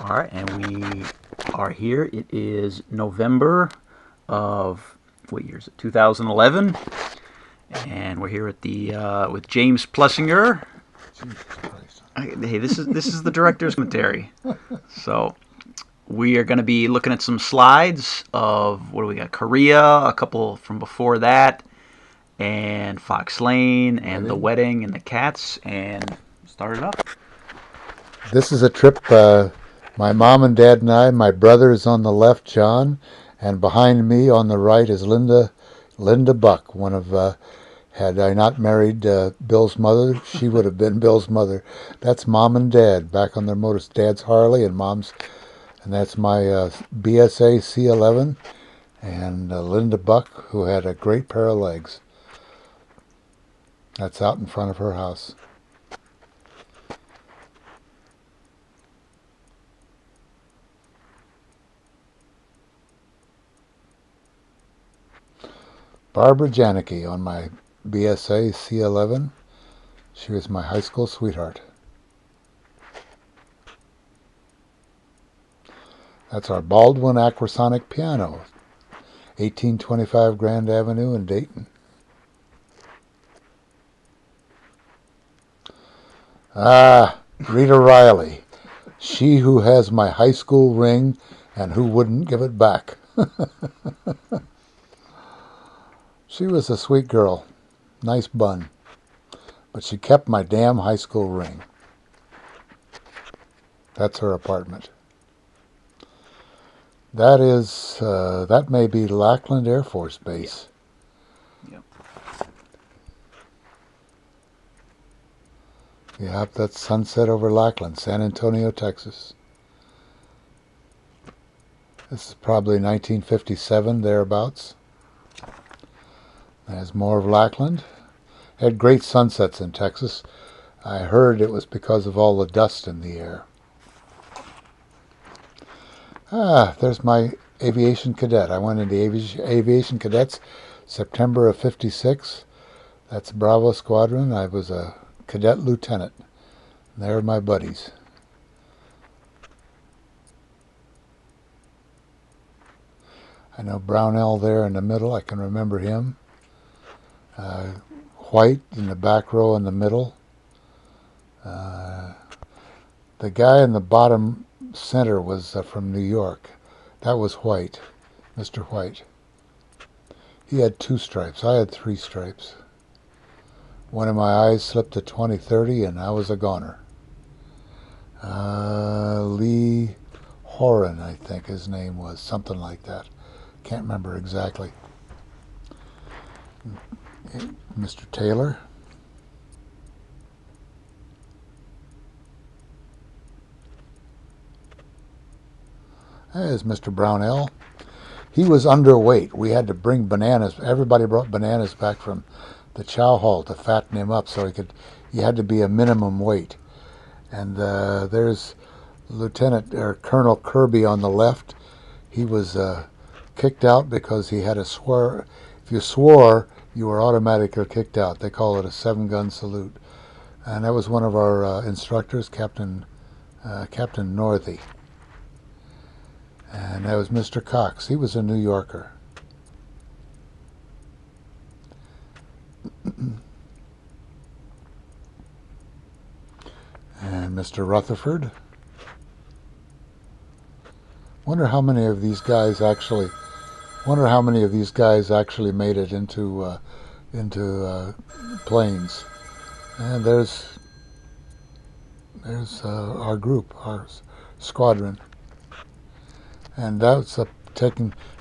All right, and we are here. It is November of what year is it? 2011, and we're here at the with James Plessinger. Jesus Christ. Hey, this is the director's commentary. So we are going to be looking at some slides of what do we got? Korea, a couple from before that, and Fox Lane, and the wedding, and the cats, and start it up. This is a trip, my mom and dad and I, my brother is on the left, John, and behind me on the right is Linda Buck, one of, had I not married Bill's mother, she would have been Bill's mother. That's mom and dad back on their motors. Dad's Harley and mom's, and that's my BSA C11, and Linda Buck, who had a great pair of legs. That's out in front of her house. Barbara Janicki on my BSA C11. She was my high school sweetheart. That's our Baldwin Aquasonic piano, 1825 Grand Avenue in Dayton. Rita Riley, she who has my high school ring and who wouldn't give it back. She was a sweet girl, nice bun, but she kept my damn high school ring. That's her apartment. That is, that may be Lackland Air Force Base. Yep. Yep, that's sunset over Lackland, San Antonio, Texas. This is probably 1957, thereabouts. There's more of Lackland. Had great sunsets in Texas. I heard it was because of all the dust in the air. There's my aviation cadet. I went into aviation cadets September of '56. That's Bravo Squadron. I was a cadet lieutenant. They're my buddies. I know Brownell there in the middle. I can remember him. White in the back row in the middle. The guy in the bottom center was from New York. That was White, Mr. White. He had 2 stripes. I had 3 stripes. One of my eyes slipped to 20/30 and I was a goner. Lee Horan, I think his name was, something like that. Can't remember exactly. Mr. Taylor. There's Mr. Brownell. He was underweight. We had to bring bananas. Everybody brought bananas back from the chow hall to fatten him up, so he had to be a minimum weight. And there's Lieutenant or Colonel Kirby on the left. He was kicked out because he had a swear. If you swore, you were automatically kicked out. They call it a 7-gun salute. And that was one of our instructors, Captain Northey. And that was Mr. Cox. He was a New Yorker. And Mr. Rutherford. Wonder how many of these guys actually made it into planes. And there's our group, our squadron. And that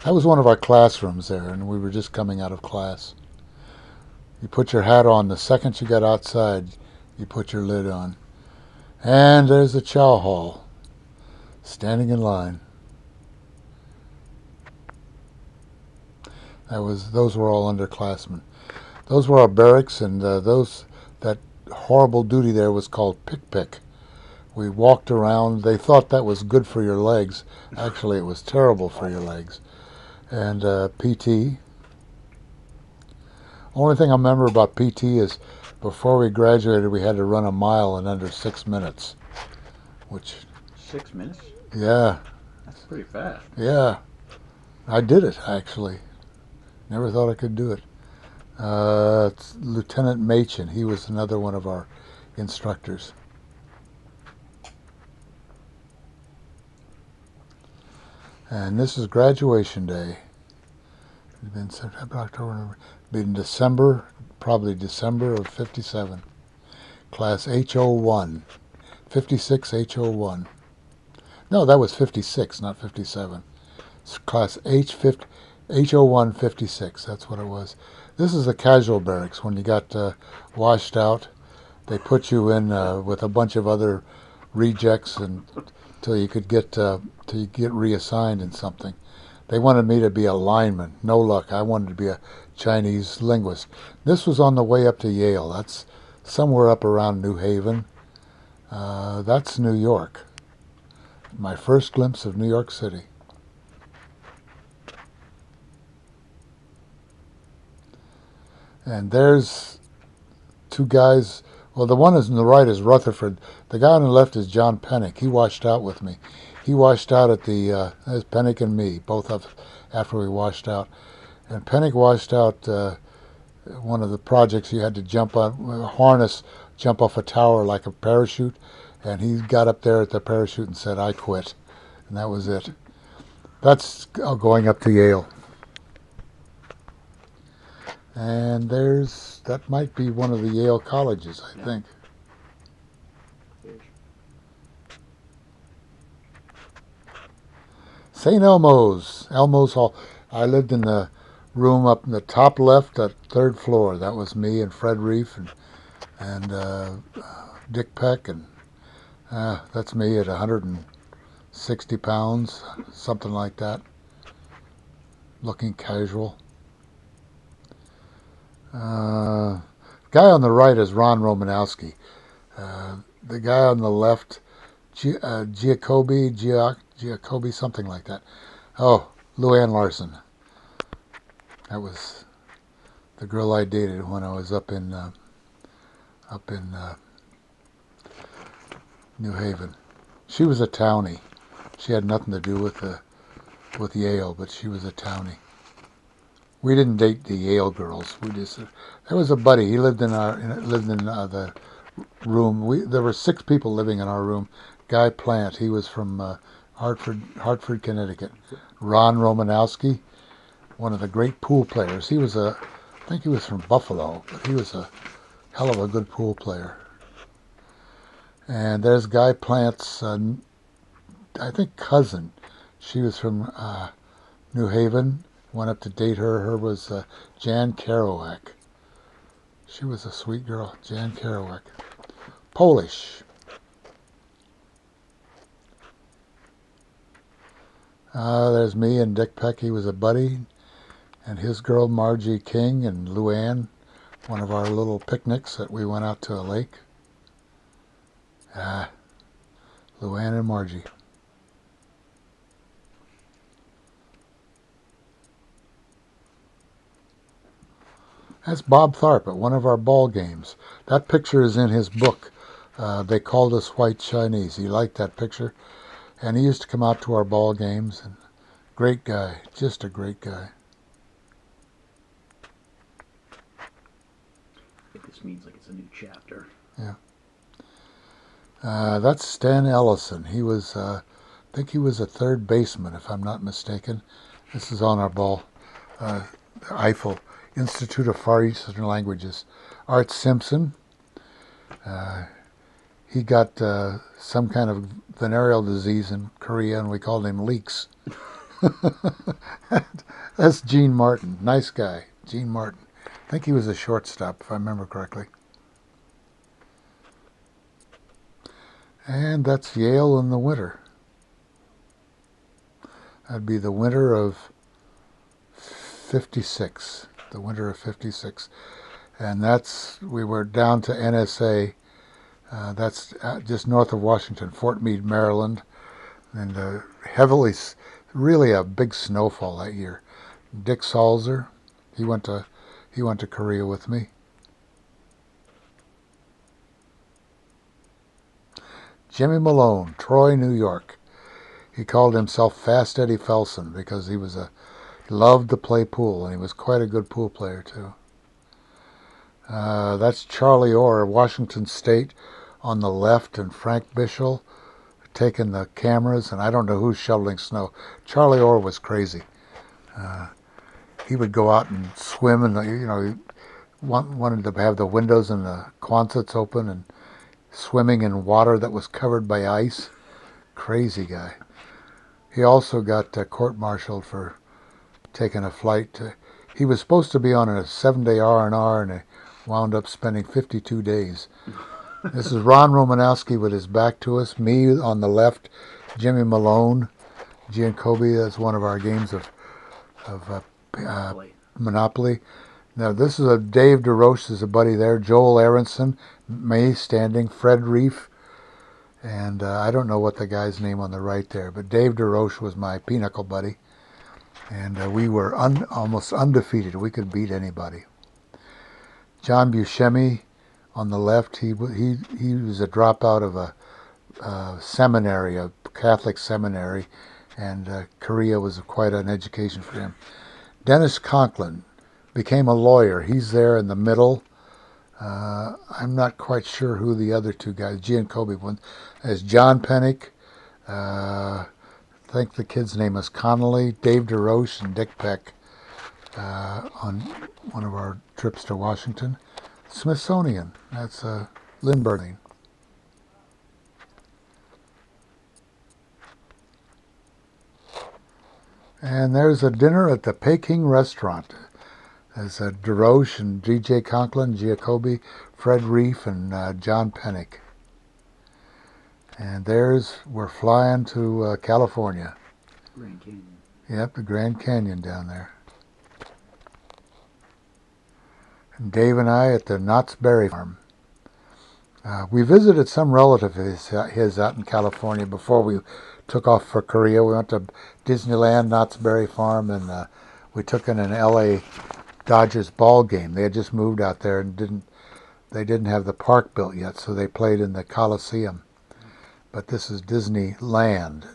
was one of our classrooms there, and we were just coming out of class. You put your hat on the second you got outside, you put your lid on. And there's the chow hall, standing in line. Those were all underclassmen. Those were our barracks, and that horrible duty there was called pick. We walked around. They thought that was good for your legs. Actually, it was terrible for your legs. And PT. Only thing I remember about PT is before we graduated, we had to run a mile in under 6 minutes. Which 6 minutes? Yeah, That's pretty fast. yeah. I did it, actually. Never thought I could do it. It's Lieutenant Machin. He was another one of our instructors. And this is graduation day. It's been September, October, November. Been December, probably December of 57. Class H01. 56 H01. No, that was 56, not 57. It's class H50, H01 56. That's what it was. This is the casual barracks. When you got washed out, they put you in with a bunch of other rejects and till you could get till you get reassigned in something. They wanted me to be a lineman. No luck. I wanted to be a Chinese linguist. This was on the way up to Yale. That's somewhere up around New Haven. That's New York. My first glimpse of New York City. And there's two guys. Well, the one is on the right is Rutherford. The guy on the left is John Pennick. He washed out with me. He washed out at the, there's Pennick and me, both of after we washed out. And Pennick washed out one of the projects you had to jump on, a harness, jump off a tower like a parachute. And he got up there at the parachute and said, I quit. And that was it. That's going up to Yale. And that might be one of the Yale colleges, I think. St. Elmo's Hall. I lived in the room up in the top left, at third floor. That was me and Fred Reef and Dick Peck, and that's me at 160 pounds, something like that, looking casual. Guy on the right is Ron Romanowski. The guy on the left, Giacobi, something like that. Oh, Luann Larson. That was the girl I dated when I was up in New Haven. She was a townie. She had nothing to do with Yale, but she was a townie. We didn't date the Yale girls. We just there was a buddy. He lived in the room. There were 6 people living in our room. Guy Plant. He was from Hartford, Connecticut. Ron Romanowski, one of the great pool players. I think he was from Buffalo, but he was a hell of a good pool player. And there's Guy Plant's, I think, cousin. She was from New Haven. Went up to date her. Her was Jan Kerouac. She was a sweet girl, Jan Kerouac. Polish. There's me and Dick Peck. He was a buddy. And his girl, Margie King, and Luann. One of our little picnics that we went out to a lake. Luann and Margie. That's Bob Tharp at one of our ball games. That picture is in his book. They called us White Chinese. He liked that picture. And he used to come out to our ball games. And great guy. Just a great guy. I think this means like it's a new chapter. Yeah. That's Stan Ellison. He was, I think he was a third baseman, if I'm not mistaken. This is on our ball. Eiffel. Institute of Far Eastern Languages. Art Simpson. He got some kind of venereal disease in Korea, and we called him Leaks. That's Gene Martin. Nice guy, Gene Martin. I think he was a shortstop, if I remember correctly. And that's Yale in the winter. That'd be the winter of 56. The winter of 56. And we were down to NSA. That's just north of Washington, Fort Meade, Maryland. And really a big snowfall that year. Dick Salzer, he went to Korea with me. Jimmy Malone, Troy, New York. He called himself Fast Eddie Felson because he loved to play pool, and he was quite a good pool player too. That's Charlie Orr, Washington State, on the left, and Frank Bischel taking the cameras, and I don't know who's shoveling snow. Charlie Orr was crazy. He would go out and swim, and he wanted to have the windows and the Quonsets open, and swimming in water that was covered by ice. Crazy guy. He also got court-martialed for taking a flight. He was supposed to be on a 7-day R&R, and he wound up spending 52 days. This is Ron Romanowski with his back to us. Me on the left, Jimmy Malone. Giancobi, that's one of our games of Monopoly. Now this is Dave DeRoche is a buddy there. Joel Aronson, May Standing, Fred Reef, and I don't know what the guy's name on the right there, but Dave DeRoche was my pinnacle buddy, and we were almost undefeated. We could beat anybody. John Buscemi on the left, he was a dropout of a seminary, a Catholic seminary, and Korea was quite an education for him. Dennis Conklin became a lawyer. He's there in the middle. I'm not quite sure who the other two guys, Giancobi one, is John Pennick. I think the kid's name is Connolly, Dave DeRoche, and Dick Peck on one of our trips to Washington. Smithsonian, that's Lynn Burning. And there's a dinner at the Peking restaurant. There's DeRoche and D.J. Conklin, Giacobbe, Fred Reef, and John Pennick. And we're flying to California. Grand Canyon. Yep, the Grand Canyon down there. And Dave and I at the Knott's Berry Farm. We visited some relative of his out in California before we took off for Korea. We went to Disneyland, Knott's Berry Farm, and we took in an L.A. Dodgers ball game. They had just moved out there and they didn't have the park built yet, so they played in the Coliseum. But this is Disneyland,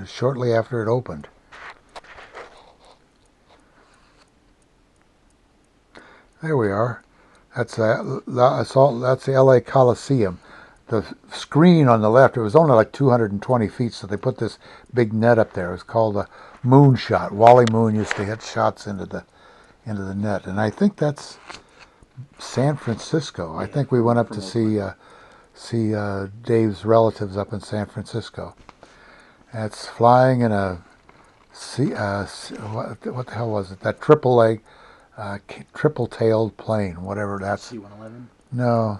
shortly after it opened. There we are. That's the LA Coliseum. The screen on the left, it was only like 220 feet, so they put this big net up there. It was called a moon shot. Wally Moon used to hit shots into the net, and I think that's San Francisco. I think we went up to see Dave's relatives up in San Francisco. That's flying in a what the hell was it? That triple-tailed plane, whatever that's. C-111? No,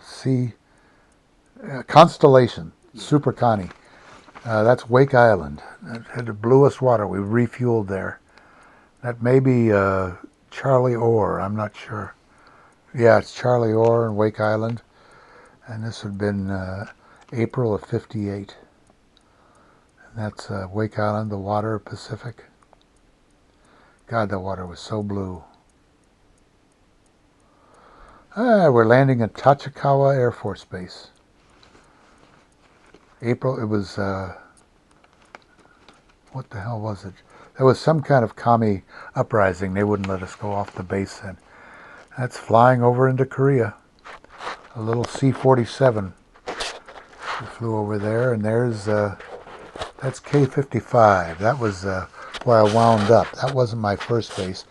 Constellation, Super Connie. That's Wake Island. It had the bluest water. We refueled there. That may be Charlie Orr. I'm not sure. Yeah, it's Charlie Orr and Wake Island. And this had been April of '58. And that's Wake Island, the water, Pacific. God, the water was so blue. We're landing at Tachikawa Air Force Base. April, it was, what the hell was it? There was some kind of commie uprising. They wouldn't let us go off the base then. That's flying over into Korea. A little C-47. We flew over there, and that's K-55. That was where I wound up. That wasn't my first base.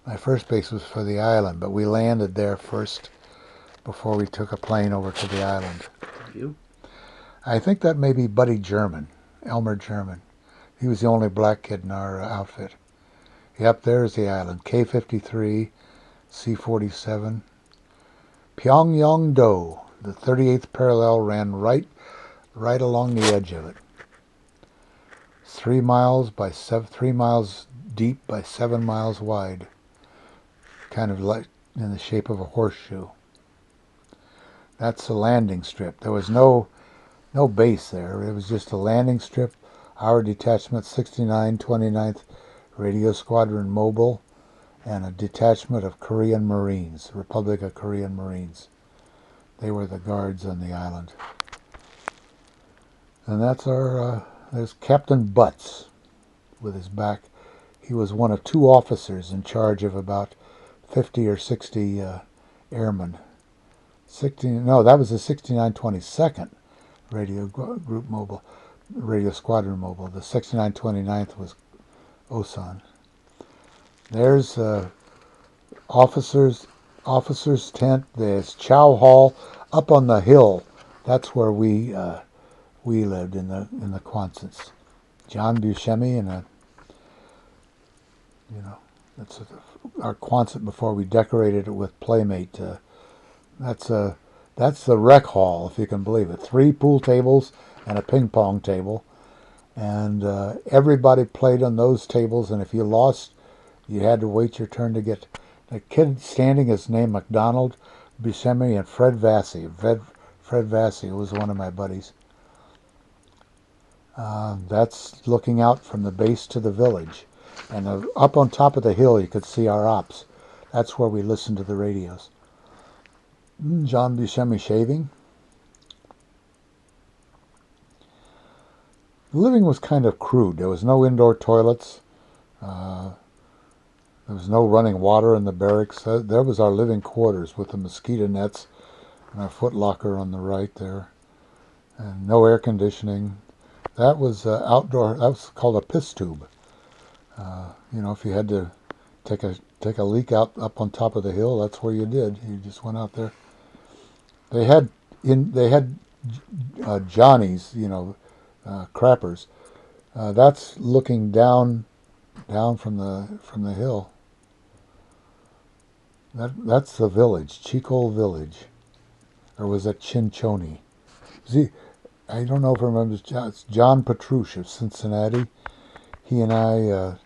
My first base was for the island, but we landed there first before we took a plane over to the island. You? I think that may be Buddy German, Elmer German. He was the only black kid in our outfit. Yep, there's the island. K-53, C-47. Pyongyang-do. The 38th parallel ran right along the edge of it. 3 miles deep by 7 miles wide. Kind of like in the shape of a horseshoe. That's the landing strip. There was no base there. It was just a landing strip. Our detachment, 69 29th Radio Squadron Mobile, and a detachment of Korean Marines, Republic of Korean Marines. They were the guards on the island. And that's there's Captain Butts. with his back. He was one of two officers in charge of about 50 or 60 airmen. 16, no, that was the 6922nd Radio Group Mobile, Radio Squadron Mobile. The 6929th was Osan. There's officers' tent. There's Chow Hall up on the hill. That's where we lived in the Quonsets. John Buscemi and that's our Quonset before we decorated it with Playmate. That's the rec hall, if you can believe it. 3 pool tables and a ping pong table, and everybody played on those tables. And if you lost, you had to wait your turn to get. The kid standing is named McDonald Buscemi and Fred Vassy. Fred Vassy was one of my buddies. That's looking out from the base to the village. And up on top of the hill, you could see our ops. That's where we listened to the radios. John Buscemi shaving. The living was kind of crude. There was no indoor toilets. There was no running water in the barracks. There was our living quarters with the mosquito nets and our footlocker on the right there. And no air conditioning. That was outdoor. That was called a piss tube. If you had to take a leak out up on top of the hill, that's where you did. You just went out there. They had Johnny's, crappers. That's looking down from the hill. That's the village, Chico Village, or was that Chinchoni? I don't know if I remember. It's John Petrush of Cincinnati. He and I